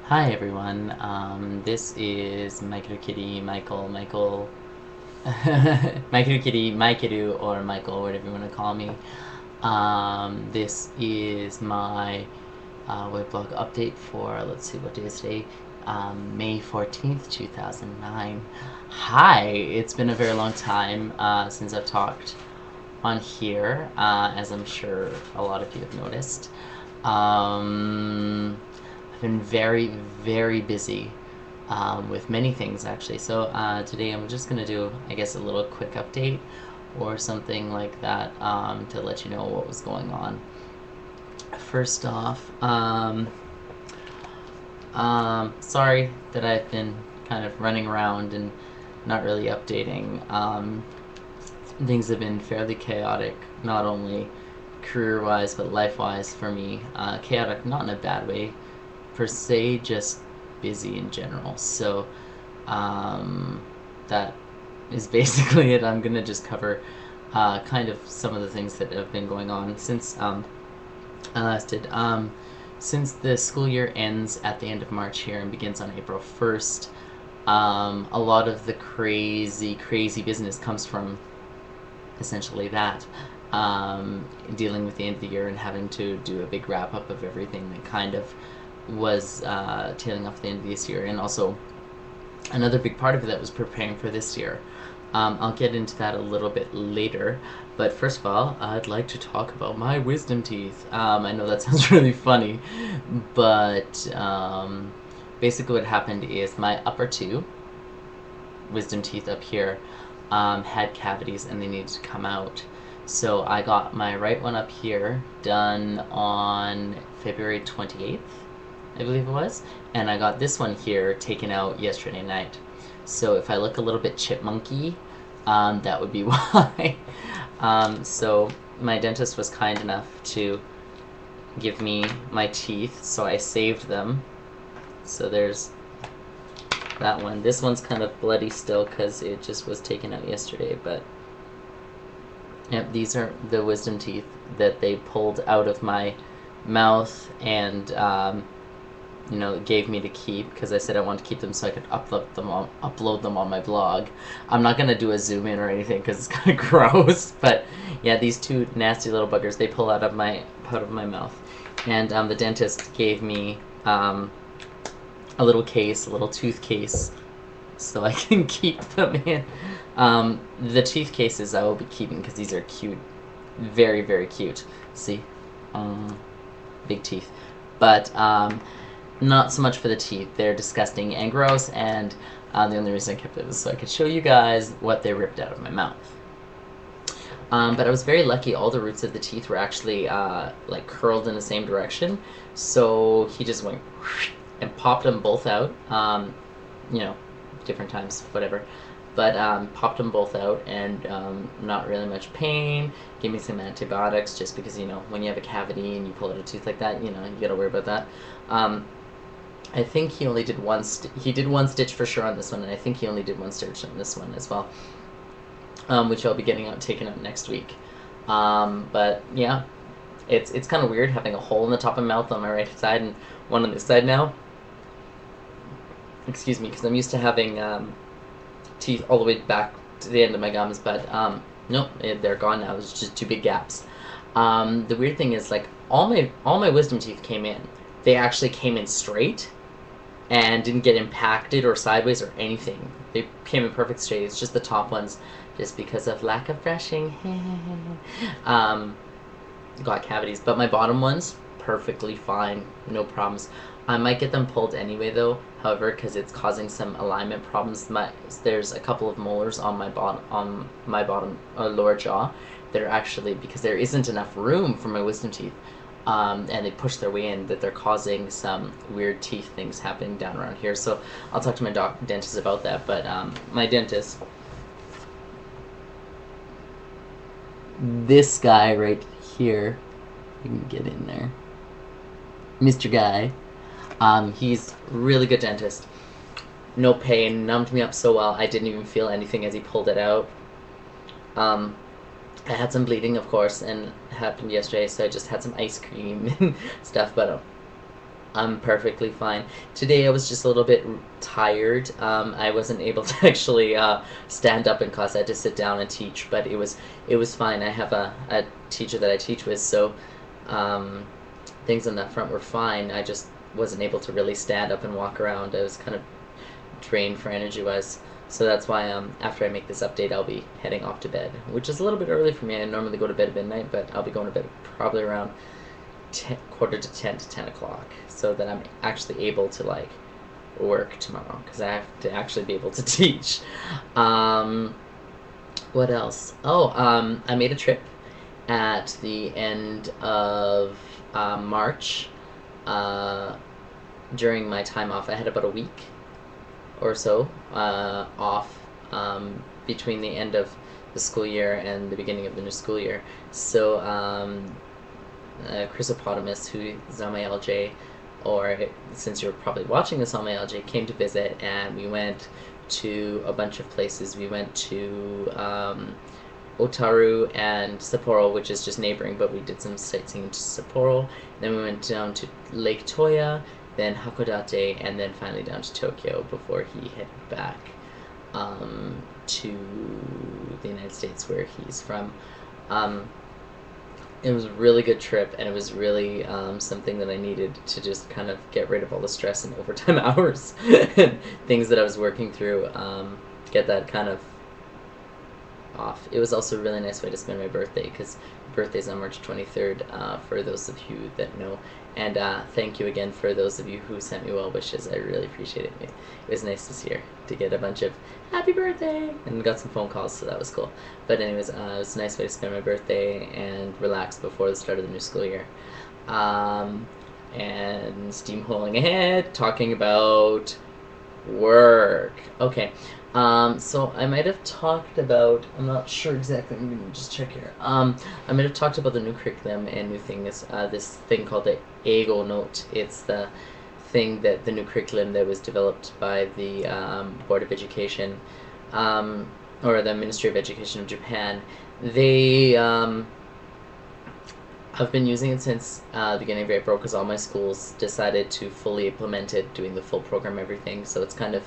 Hi everyone, this is Maikerukitty, Maikerukitty, Maikeru, or Michael, whatever you want to call me. This is my Weblog update for, let's see, what day is today? May 14th, 2009. Hi, it's been a very long time since I've talked on here, as I'm sure a lot of you have noticed. I've been very, very busy with many things actually. So today I'm just going to do, I guess, a little quick update or something like that to let you know what was going on. First off, sorry that I've been kind of running around and not really updating. Things have been fairly chaotic, not only career-wise but life-wise for me. Chaotic, not in a bad way per se, just busy in general. So that is basically it. I'm gonna just cover kind of some of the things that have been going on since I last did. Since the school year ends at the end of March here and begins on April 1st, a lot of the crazy business comes from essentially that. Dealing with the end of the year and having to do a big wrap up of everything that kind of was tailing off the end of this year, and also another big part of it that was preparing for this year. I'll get into that a little bit later, but first of all, I'd like to talk about my wisdom teeth. I know that sounds really funny, but basically what happened is my upper two wisdom teeth up here had cavities and they needed to come out. So I got my right one up here done on February 28th, I believe it was, and I got this one here taken out yesterday night. So if I look a little bit chipmunky, that would be why. So my dentist was kind enough to give me my teeth, so I saved them. So there's that one. This one's kind of bloody still because it just was taken out yesterday, but yep, these are the wisdom teeth that they pulled out of my mouth and gave me to keep because I said I wanted to keep them so I could upload them on my blog. I'm not gonna do a zoom in or anything because it's kind of gross, but yeah, these two nasty little buggers they pull out of my mouth, and the dentist gave me a little case, a little tooth case, so I can keep them in. The teeth cases I will be keeping because these are cute, very, very cute. See, big teeth, but not so much for the teeth. They're disgusting and gross, and the only reason I kept it was so I could show you guys what they ripped out of my mouth. But I was very lucky. All the roots of the teeth were actually like curled in the same direction, so he just went and popped them both out. Different times, whatever. But popped them both out, and not really much pain. Gave me some antibiotics just because when you have a cavity and you pull out a tooth like that, you gotta worry about that. I think he only did one. He did one stitch for sure on this one, and I think he only did one stitch on this one as well, which I'll be getting taken out next week. But yeah, it's kind of weird having a hole in the top of my mouth on my right side and one on this side now. Excuse me, because I'm used to having teeth all the way back to the end of my gums, but nope, they're gone now. There's just two big gaps. The weird thing is, like, all my wisdom teeth came in. They actually came in straight and didn't get impacted or sideways or anything. They came in perfect straight. It's just the top ones, just because of lack of brushing, got cavities. But my bottom ones, perfectly fine, no problems. I might get them pulled anyway though, however, because it's causing some alignment problems. There's a couple of molars on my bottom lower jaw that are actually, because there isn't enough room for my wisdom teeth, and they push their way in, that they're causing some weird teeth things happening down around here. So I'll talk to my dentist about that. But my dentist, this guy right here, you can get in there, Mr. Guy. He's really good dentist. No pain, numbed me up so well. I didn't even feel anything as he pulled it out. I had some bleeding, of course, and it happened yesterday, so I just had some ice cream and stuff, but I'm perfectly fine. Today I was just a little bit tired. I wasn't able to actually stand up in class. I had to sit down and teach, but it was fine. I have a teacher that I teach with, so um, things on that front were fine. I just wasn't able to really stand up and walk around. I was kind of drained for energy-wise. So that's why after I make this update, I'll be heading off to bed, which is a little bit early for me. I normally go to bed at midnight, but I'll be going to bed probably around quarter to 10 to 10 o'clock, so that I'm actually able to like work tomorrow, because I have to actually be able to teach. What else? Oh, I made a trip at the end of March. During my time off, I had about a week or so off between the end of the school year and the beginning of the new school year. So Chrysopotamus, who is on my LJ, or since you're probably watching this on my LJ, came to visit, and we went to a bunch of places. We went to Otaru and Sapporo, which is just neighboring, but we did some sightseeing to Sapporo. Then we went down to Lake Toya, then Hakodate, and then finally down to Tokyo before he headed back to the United States, where he's from. It was a really good trip, and it was really something that I needed to just kind of get rid of all the stress and overtime hours and things that I was working through, get that kind of off. It was also a really nice way to spend my birthday, because birthday's on March 23rd, for those of you that know. And thank you again for those of you who sent me well wishes. I really appreciate it. It was nice this year to get a bunch of happy birthday, and got some phone calls, so that was cool. But anyways, it was a nice way to spend my birthday and relax before the start of the new school year. And steamrolling ahead, talking about work. Okay. So I might have talked about, I'm not sure exactly, I'm gonna just check here. I might have talked about the new curriculum and new thing, this thing called the Eigo Note. It's the thing that the new curriculum that was developed by the Board of Education, or the Ministry of Education of Japan. They I've been using it since the beginning of April, because all my schools decided to fully implement it, doing the full program, everything. So it's kind of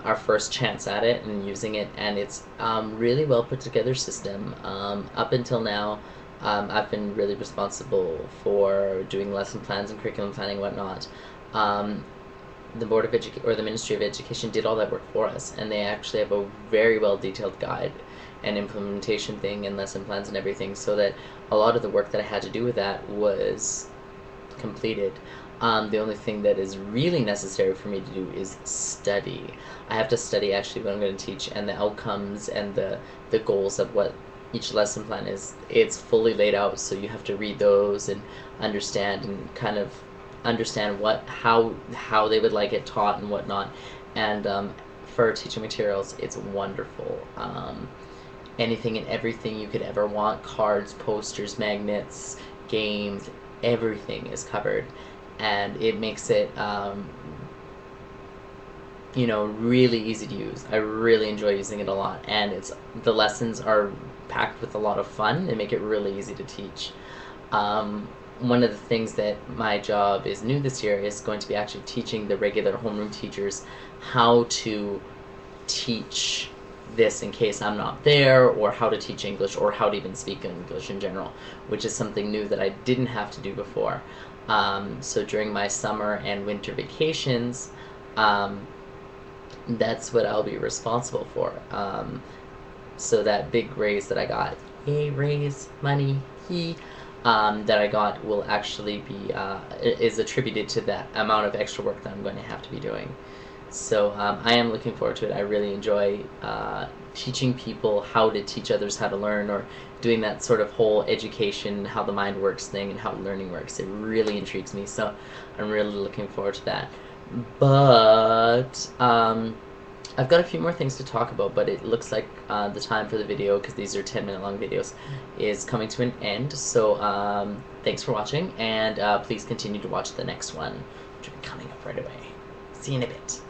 our first chance at it and using it, and it's really well put together system. Up until now, I've been really responsible for doing lesson plans and curriculum planning and whatnot. The Board of Education, or the Ministry of Education, did all that work for us, and they actually have a very well detailed guide and implementation thing and lesson plans and everything, so that a lot of the work that I had to do with that was completed. The only thing that is really necessary for me to do is study. I have to study actually what I'm going to teach, and the outcomes and the goals of what each lesson plan is. It's fully laid out, so you have to read those and understand, and kind of understand how they would like it taught and whatnot. And for teaching materials, it's wonderful. Anything and everything you could ever want, cards, posters, magnets, games, everything is covered. And it makes it, really easy to use. I really enjoy using it a lot, and the lessons are packed with a lot of fun and make it really easy to teach. One of the things that my job is new this year is going to be actually teaching the regular homeroom teachers how to teach this in case I'm not there, or how to teach English, or how to even speak English in general, which is something new that I didn't have to do before. So during my summer and winter vacations, that's what I'll be responsible for. So that big raise that I got, yay, raise, money, that I got will actually be, is attributed to that amount of extra work that I'm going to have to be doing. So I am looking forward to it. I really enjoy teaching people how to teach others how to learn, or doing that sort of whole education, how the mind works thing, and how learning works. It really intrigues me, so I'm really looking forward to that. But I've got a few more things to talk about, but it looks like the time for the video, because these are 10-minute long videos, is coming to an end. So thanks for watching, and please continue to watch the next one, which will be coming up right away. See you in a bit.